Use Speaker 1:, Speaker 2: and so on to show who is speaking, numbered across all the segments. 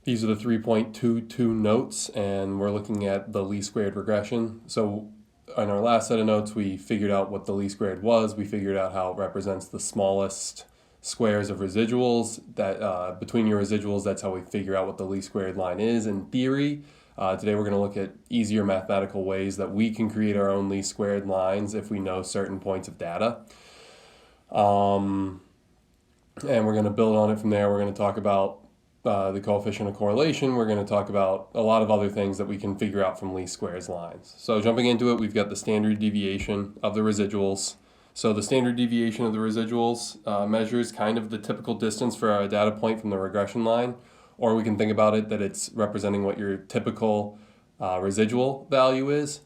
Speaker 1: These are the 3.22 notes, and we're looking at the least squared regression. So in our last set of notes, we figured out what the least squared was. We figured out how it represents the smallest squares of residuals. That between your residuals, that's how we figure out what the least squared line is in theory. Today we're going to look at easier mathematical ways that we can create our own least squared lines if we know certain points of data. And we're going to build on it from there. We're going to talk about the coefficient of correlation. We're going to talk about a lot of other things that we can figure out from least squares lines. So jumping into it, we've got the standard deviation of the residuals. So the standard deviation of the residuals measures kind of the typical distance for a data point from the regression line, or we can think about it that it's representing what your typical residual value is.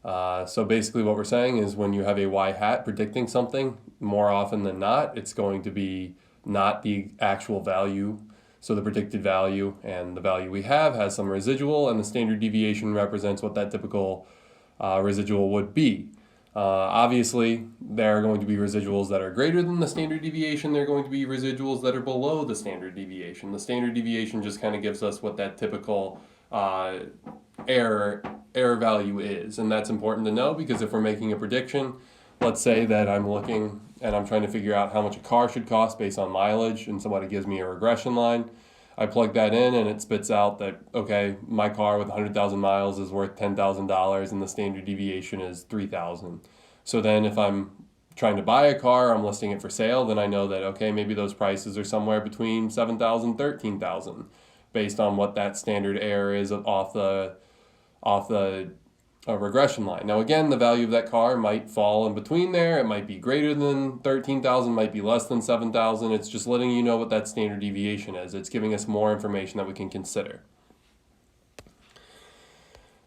Speaker 1: So basically what we're saying is when you have a y hat predicting something, more often than not, it's going to be not the actual value. So the predicted value and the value we have has some residual, and the standard deviation represents what that typical residual would be. Obviously, there are going to be residuals that are greater than the standard deviation. There are going to be residuals that are below the standard deviation. The standard deviation just kind of gives us what that typical error value is, and that's important to know because if we're making a prediction, let's say that I'm looking and I'm trying to figure out how much a car should cost based on mileage, and somebody gives me a regression line. I plug that in and it spits out that, okay, my car with 100,000 miles is worth $10,000 and the standard deviation is 3,000. So then if I'm trying to buy a car, I'm listing it for sale, then I know that, okay, maybe those prices are somewhere between 7,000 13,000 based on what that standard error is off the a regression line. Now again, the value of that car might fall in between there. It might be greater than 13,000, might be less than 7,000. It's just letting you know what that standard deviation is. It's giving us more information that we can consider.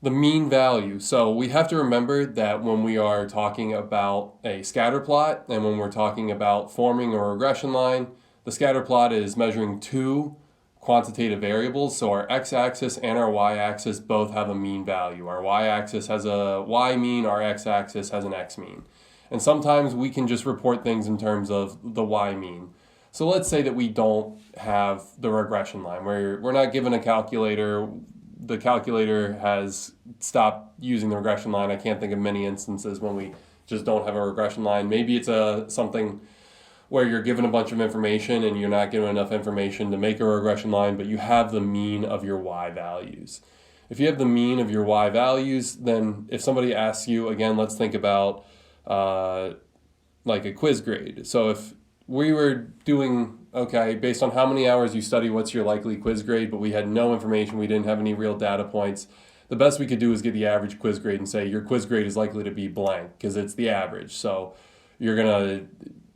Speaker 1: The mean value. So we have to remember that when we are talking about a scatter plot and when we're talking about forming a regression line, the scatter plot is measuring two quantitative variables. So our x-axis and our y-axis both have a mean value. Our y-axis has a y-mean, our x-axis has an x-mean. And sometimes we can just report things in terms of the y-mean. So let's say that we don't have the regression line, where we're not given a calculator. The calculator has stopped using the regression line. I can't think of many instances when we just don't have a regression line. Maybe it's something where you're given a bunch of information and you're not given enough information to make a regression line, but you have the mean of your y values. If you have the mean of your y values, then if somebody asks you, again, let's think about like a quiz grade. So if we were doing, okay, based on how many hours you study, what's your likely quiz grade, but we had no information, we didn't have any real data points, the best we could do is get the average quiz grade and say your quiz grade is likely to be blank because it's the average. So you're going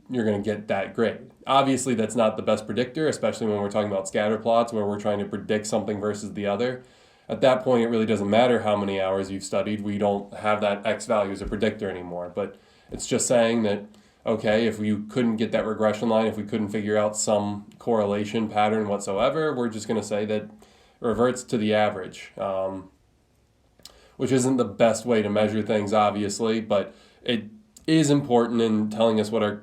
Speaker 1: to get that grade. Obviously, that's not the best predictor, especially when we're talking about scatter plots where we're trying to predict something versus the other. At that point, it really doesn't matter how many hours you've studied. We don't have that X value as a predictor anymore. But it's just saying that, okay, if you couldn't get that regression line, if we couldn't figure out some correlation pattern whatsoever, we're just going to say that it reverts to the average, which isn't the best way to measure things, obviously, but it is important in telling us what our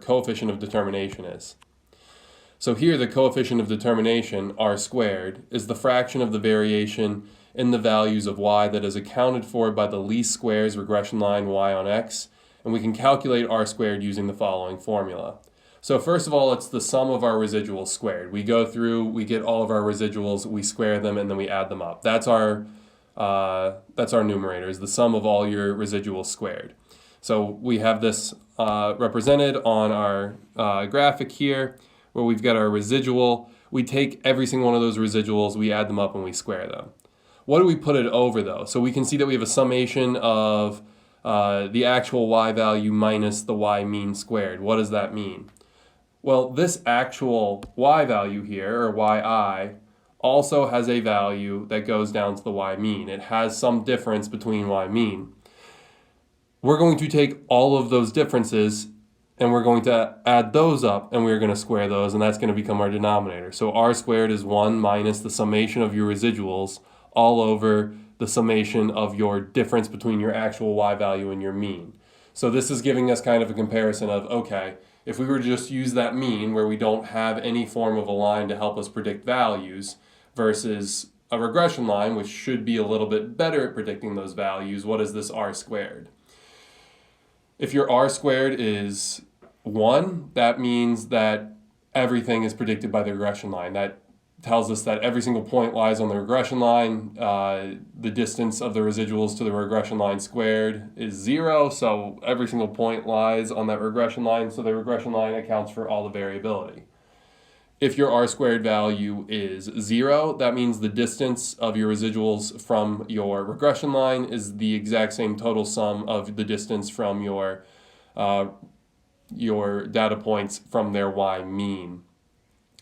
Speaker 1: coefficient of determination is. So here the coefficient of determination, r squared, is the fraction of the variation in the values of y that is accounted for by the least squares regression line y on x, and we can calculate r squared using the following formula. So first of all, it's the sum of our residuals squared. We go through, we get all of our residuals, we square them, and then we add them up. That's our numerator, is the sum of all your residuals squared. So we have this represented on our graphic here, where we've got our residual. We take every single one of those residuals, we add them up, and we square them. What do we put it over, though? So we can see that we have a summation of the actual y value minus the y mean squared. What does that mean? Well, this actual y value here, or yi, also has a value that goes down to the y mean. It has some difference between y mean. We're going to take all of those differences and we're going to add those up and we're going to square those, and that's going to become our denominator. So r squared is 1 minus the summation of your residuals all over the summation of your difference between your actual y value and your mean. So this is giving us kind of a comparison of, okay, If we were to just use that mean where we don't have any form of a line to help us predict values versus a regression line, which should be a little bit better at predicting those values, what is this r squared? If your r squared is 1, that means that everything is predicted by the regression line. That tells us that every single point lies on the regression line. The distance of the residuals to the regression line squared is 0, so every single point lies on that regression line, so the regression line accounts for all the variability. If your r squared value is 0, that means the distance of your residuals from your regression line is the exact same total sum of the distance from your data points from their y mean.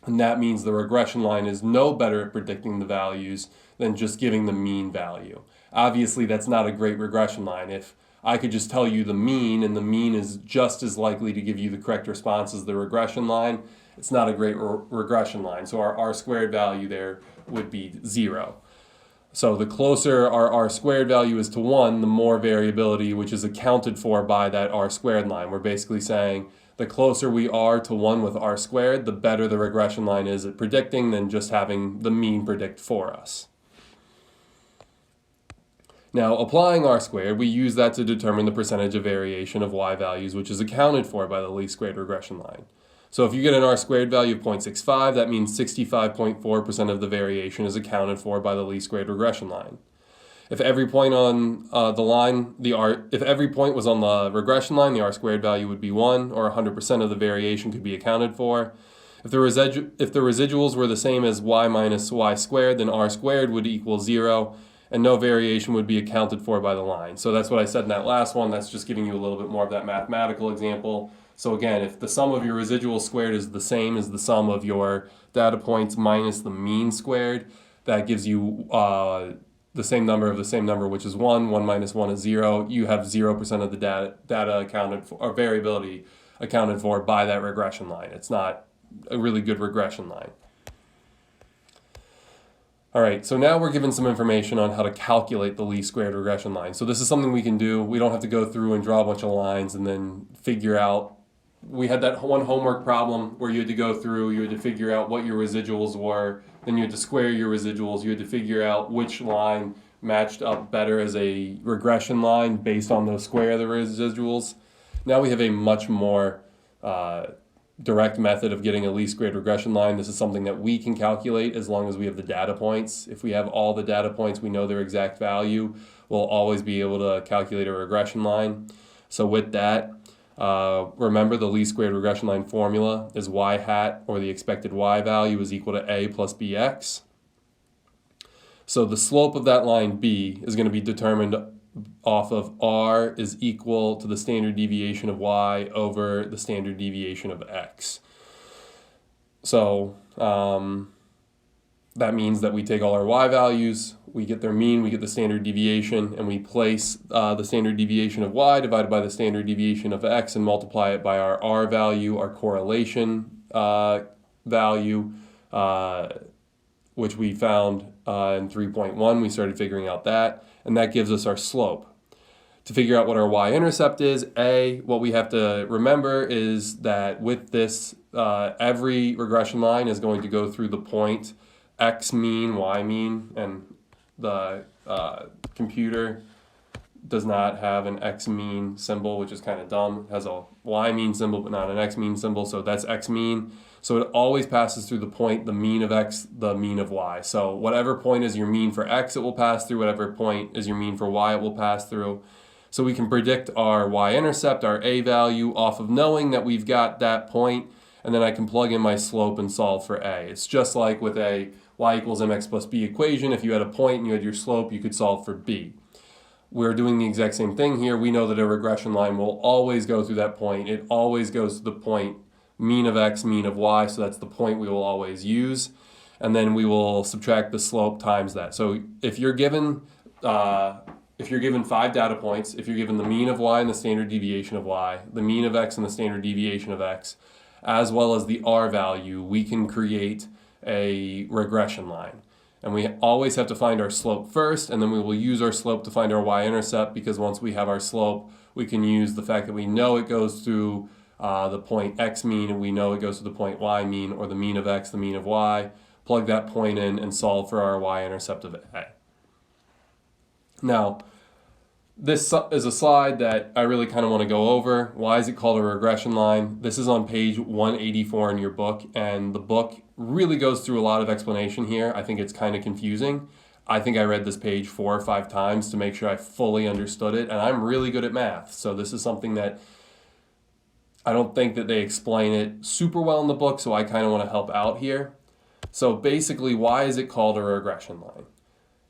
Speaker 1: And that means the regression line is no better at predicting the values than just giving the mean value. Obviously, that's not a great regression line. If I could just tell you the mean, and the mean is just as likely to give you the correct response as the regression line, it's not a great regression line. So our r squared value there would be 0. So the closer our r squared value is to 1, the more variability, which is accounted for by that r squared line. We're basically saying the closer we are to 1 with r squared, the better the regression line is at predicting than just having the mean predict for us. Now, applying r squared, we use that to determine the percentage of variation of y values, which is accounted for by the least squared regression line. So if you get an r squared value of 0.65, that means 65.4% of the variation is accounted for by the least squared regression line. If every point on if every point was on the regression line, the r squared value would be 1, or 100% of the variation could be accounted for. If the residuals were the same as y minus y squared, then r squared would equal 0, and no variation would be accounted for by the line. So that's what I said in that last one. That's just giving you a little bit more of that mathematical example. So again, if the sum of your residual squared is the same as the sum of your data points minus the mean squared, that gives you the same number, which is 1. 1 minus 1 is 0. You have 0% of the data accounted for, or variability accounted for by that regression line. It's not a really good regression line. All right, so now we're given some information on how to calculate the least squared regression line. So this is something we can do. We don't have to go through and draw a bunch of lines and then figure out. We had that one homework problem where you had to go through, you had to figure out what your residuals were, then you had to square your residuals, you had to figure out which line matched up better as a regression line based on the square of the residuals. Now we have a much more direct method of getting a least squared regression line. This is something that we can calculate as long as we have the data points. If we have all the data points, we know their exact value, we'll always be able to calculate a regression line. So with that, remember the least squared regression line formula is y hat, or the expected y value, is equal to a plus bx. So the slope of that line b is going to be determined off of r is equal to the standard deviation of y over the standard deviation of x. So that means that we take all our y values, we get their mean, we get the standard deviation, and we place the standard deviation of y divided by the standard deviation of x and multiply it by our r value, our correlation value, which we found in 3.1. We started figuring out that, and that gives us our slope. To figure out what our y-intercept is, what we have to remember is that with this, every regression line is going to go through the point x mean, y mean, and the computer does not have an x mean symbol, which is kind of dumb. It has a y mean symbol, but not an x mean symbol, so that's x mean. So it always passes through the point, the mean of x, the mean of y. So whatever point is your mean for x, it will pass through. Whatever point is your mean for y, it will pass through. So we can predict our y-intercept, our a value, off of knowing that we've got that point, and then I can plug in my slope and solve for a. It's just like with a y equals mx plus b equation. If you had a point and you had your slope, you could solve for b. We're doing the exact same thing here. We know that a regression line will always go through that point. It always goes to the point mean of x, mean of y, so that's the point we will always use. And then we will subtract the slope times that. So if you're given 5 data points, if you're given the mean of y and the standard deviation of y, the mean of x and the standard deviation of x, as well as the r value, we can create a regression line. And we always have to find our slope first, and then we will use our slope to find our y-intercept, because once we have our slope, we can use the fact that we know it goes through the point x mean, and we know it goes to the point y mean, or the mean of x, the mean of y. Plug that point in and solve for our y-intercept of a. Now, this is a slide that I really kind of want to go over. Why is it called a regression line? This is on page 184 in your book, and the book really goes through a lot of explanation here. I think it's kind of confusing. I think I read this page 4 or 5 times to make sure I fully understood it, and I'm really good at math, so this is something that I don't think that they explain it super well in the book, so I kind of want to help out here. So basically, why is it called a regression line?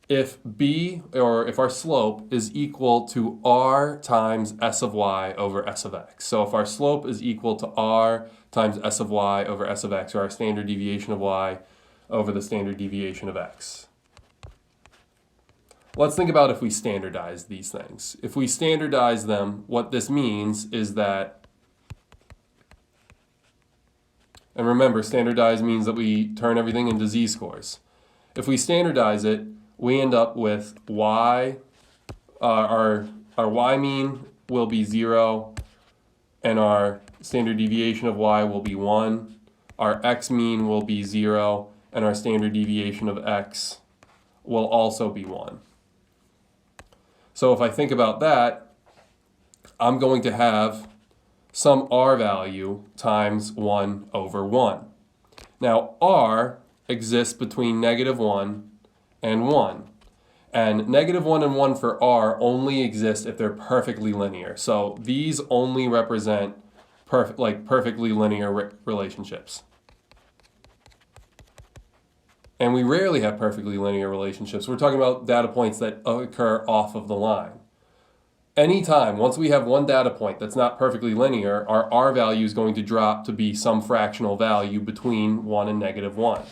Speaker 1: If b, or if our slope is equal to r times s of y over s of x. So if our slope is equal to r times s of y over s of x, or our standard deviation of y over the standard deviation of x. Let's think about if we standardize these things. If we standardize them, what this means is that, and remember, standardize means that we turn everything into z-scores. If we standardize it, we end up with y, our y mean will be 0, and our standard deviation of y will be 1. Our x mean will be 0, and our standard deviation of x will also be 1. So if I think about that, I'm going to have some r value times 1 over 1. Now, r exists between -1 and 1. And -1 and 1 for r only exist if they're perfectly linear. So these only represent perfectly linear relationships. And we rarely have perfectly linear relationships. We're talking about data points that occur off of the line. Anytime, once we have one data point that's not perfectly linear, our r value is going to drop to be some fractional value between 1 and -1.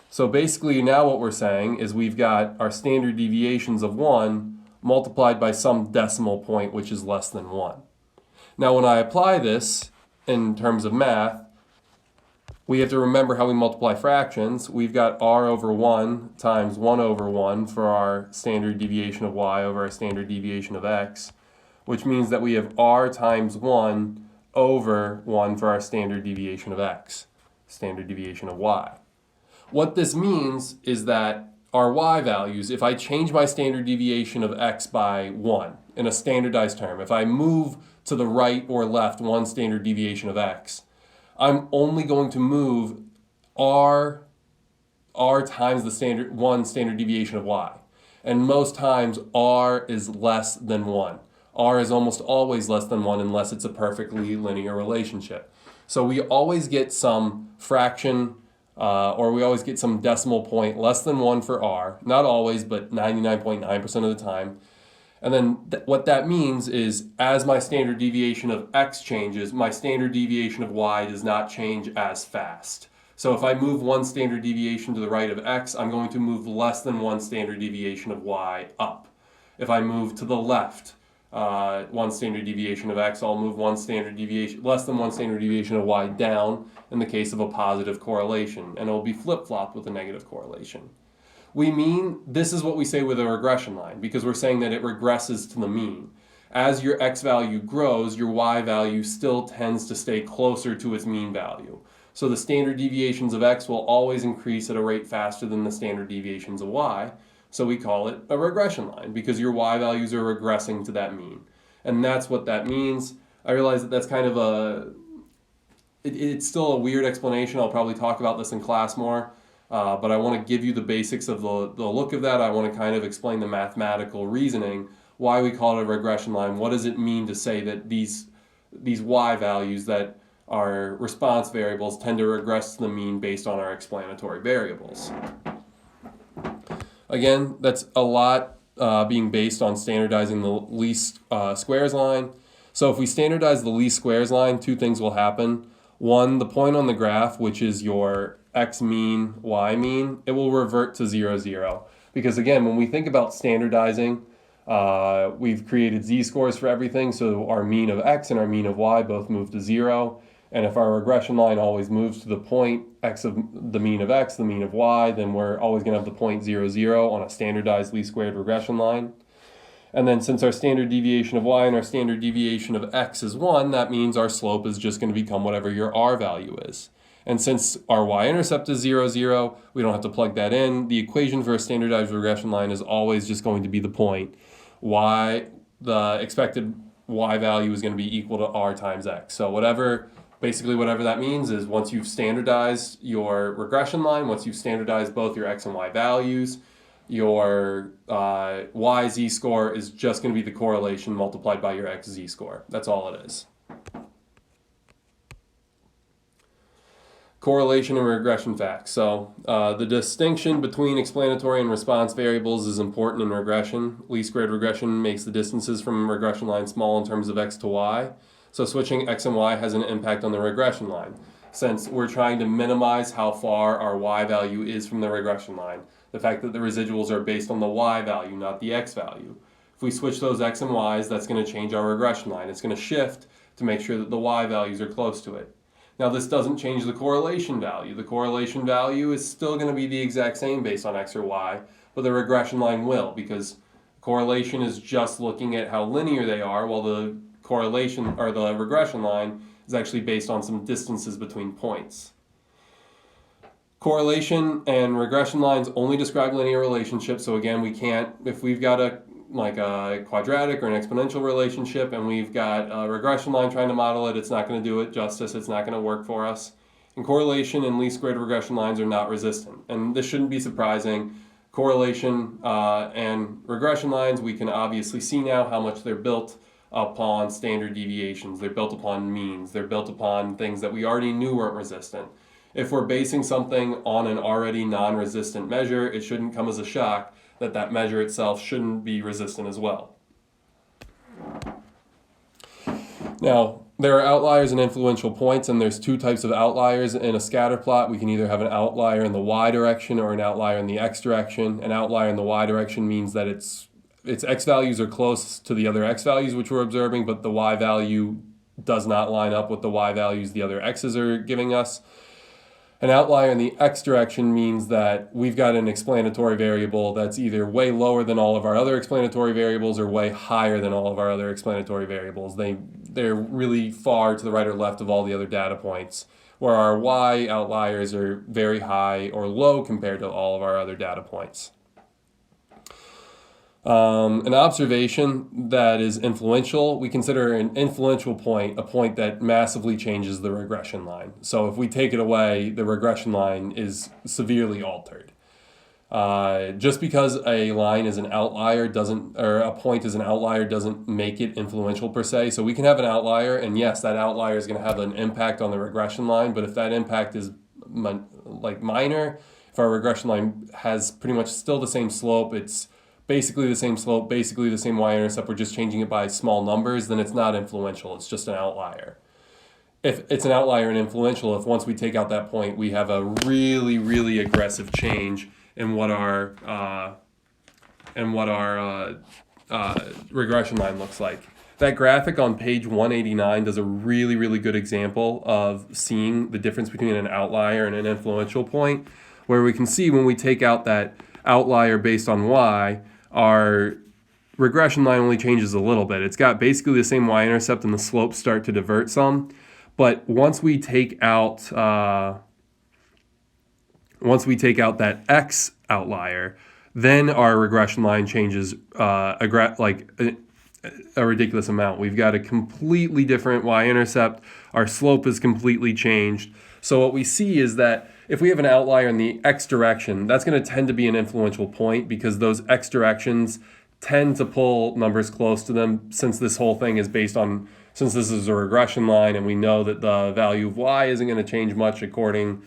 Speaker 1: So basically now what we're saying is we've got our standard deviations of 1 multiplied by some decimal point which is less than 1. Now when I apply this in terms of math, we have to remember how we multiply fractions. We've got r over 1 times 1 over 1 for our standard deviation of y over our standard deviation of x, which means that we have r times 1 over 1 for our standard deviation of x, standard deviation of y. What this means is that our y values, if I change my standard deviation of x by 1 in a standardized term, if I move to the right or left 1 standard deviation of x, I'm only going to move r times the 1 standard deviation of y. And most times r is less than 1. R is almost always less than 1 unless it's a perfectly linear relationship. So we always get some fraction or we always get some decimal point less than 1 for r. Not always, but 99.9% of the time. And then what that means is as my standard deviation of x changes, my standard deviation of y does not change as fast. So if I move 1 standard deviation to the right of x, I'm going to move less than 1 standard deviation of y up. If I move to the left 1 standard deviation of x, I'll move less than 1 standard deviation of y down in the case of a positive correlation, and it will be flip-flopped with a negative correlation. This is what we say with a regression line, because we're saying that it regresses to the mean. As your x value grows, your y value still tends to stay closer to its mean value. So the standard deviations of x will always increase at a rate faster than the standard deviations of y. So we call it a regression line, because your y values are regressing to that mean. And that's what that means. I realize that that's kind of it's still a weird explanation. I'll probably talk about this in class more. But I want to give you the basics of the look of that. I want to kind of explain the mathematical reasoning, why we call it a regression line. What does it mean to say that these y values that are response variables tend to regress to the mean based on our explanatory variables? Again, that's a lot being based on standardizing the least squares line. So if we standardize the least squares line, 2 things will happen. One, the point on the graph, which is your x mean, y mean, it will revert to 0, 0. Because again, when we think about standardizing, we've created z-scores for everything, so our mean of x and our mean of y both move to 0. And if our regression line always moves to the point x of the mean of x, the mean of y, then we're always going to have the point 0, 0 on a standardized least squared regression line. And then since our standard deviation of y and our standard deviation of x is 1, that means our slope is just going to become whatever your r value is. And since our y-intercept is 0, 0, we don't have to plug that in. The equation for a standardized regression line is always just going to be the point. The expected y value is going to be equal to r times x. So basically whatever that means is once you've standardized your regression line, once you've standardized both your x and y values, your y z-score is just going to be the correlation multiplied by your x z-score. That's all it is. Correlation and regression facts. So the distinction between explanatory and response variables is important in regression. Least squared regression makes the distances from a regression line small in terms of x to y. So switching x and y has an impact on the regression line. Since we're trying to minimize how far our y value is from the regression line, the fact that the residuals are based on the y value, not the x value. If we switch those x and y's, that's going to change our regression line. It's going to shift to make sure that the y values are close to it. Now this doesn't change the correlation value. The correlation value is still going to be the exact same based on x or y, but the regression line will, because correlation is just looking at how linear they are, while the correlation or the regression line is actually based on some distances between points. Correlation and regression lines only describe linear relationships, so again, we can't, if we've got a quadratic or an exponential relationship and we've got a regression line trying to model it, it's not going to do it justice, it's not going to work for us. And correlation and least squared regression lines are not resistant. And this shouldn't be surprising. Correlation and regression lines, we can obviously see now how much they're built upon standard deviations. They're built upon means. They're built upon things that we already knew weren't resistant. If we're basing something on an already non-resistant measure, it shouldn't come as a shock that that measure itself shouldn't be resistant as well. Now, there are outliers and influential points, and there's two types of outliers in a scatter plot. We can either have an outlier in the y direction or an outlier in the x direction. An outlier in the y direction means that its x values are close to the other x values which we're observing, but the y value does not line up with the y values the other x's are giving us. An outlier in the x direction means that we've got an explanatory variable that's either way lower than all of our other explanatory variables or way higher than all of our other explanatory variables. They're really far to the right or left of all the other data points, where our y outliers are very high or low compared to all of our other data points. An observation that is influential, we consider an influential point a point that massively changes the regression line. So if we take it away, the regression line is severely altered. Just because a line is an outlier or a point is an outlier doesn't make it influential per se. So we can have an outlier, and yes, that outlier is going to have an impact on the regression line, but if that impact is minor, if our regression line has pretty much still the same slope, it's basically the same slope, basically the same y-intercept, we're just changing it by small numbers, then it's not influential, it's just an outlier. If it's an outlier and influential, if once we take out that point, we have a really, really aggressive change in what our regression line looks like. That graphic on page 189 does a really, really good example of seeing the difference between an outlier and an influential point, where we can see when we take out that outlier based on y, our regression line only changes a little bit. It's got basically the same y-intercept and the slopes start to divert some. But once we take out that x outlier, then our regression line changes a ridiculous amount. We've got a completely different y-intercept. Our slope is completely changed. So what we see is that if we have an outlier in the x direction, that's going to tend to be an influential point because those x directions tend to pull numbers close to them, since this whole thing is since this is a regression line and we know that the value of y isn't going to change much according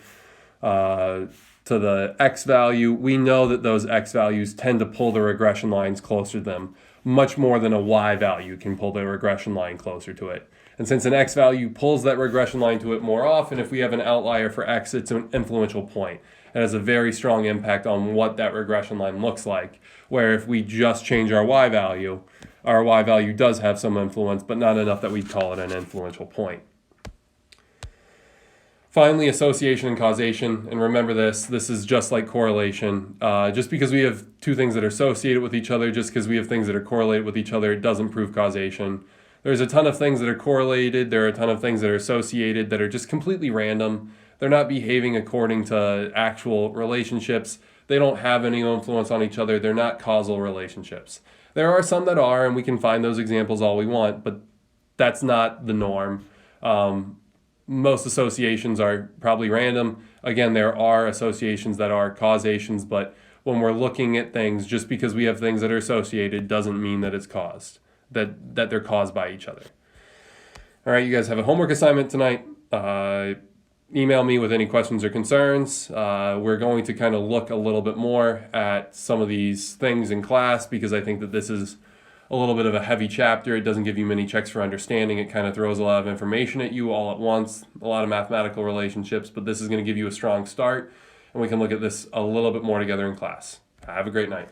Speaker 1: to the x value, we know that those x values tend to pull the regression lines closer to them, much more than a y value can pull the regression line closer to it. And since an x value pulls that regression line to it more often, if we have an outlier for x, it's an influential point. It has a very strong impact on what that regression line looks like, where if we just change our y value does have some influence, but not enough that we'd call it an influential point. Finally, association and causation. And remember this is just like correlation. Just because we have two things that are associated with each other, just because we have things that are correlated with each other, it doesn't prove causation. There's a ton of things that are correlated. There are a ton of things that are associated that are just completely random. They're not behaving according to actual relationships. They don't have any influence on each other. They're not causal relationships. There are some that are, and we can find those examples all we want, but that's not the norm. Most associations are probably random. Again, there are associations that are causations, but when we're looking at things, just because we have things that are associated doesn't mean that it's caused, that they're caused by each other. All right, you guys have a homework assignment tonight. Email me with any questions or concerns. We're going to kind of look a little bit more at some of these things in class because I think that this is a little bit of a heavy chapter. It doesn't give you many checks for understanding. It kind of throws a lot of information at you all at once, a lot of mathematical relationships, but this is going to give you a strong start, and we can look at this a little bit more together in class. Have a great night.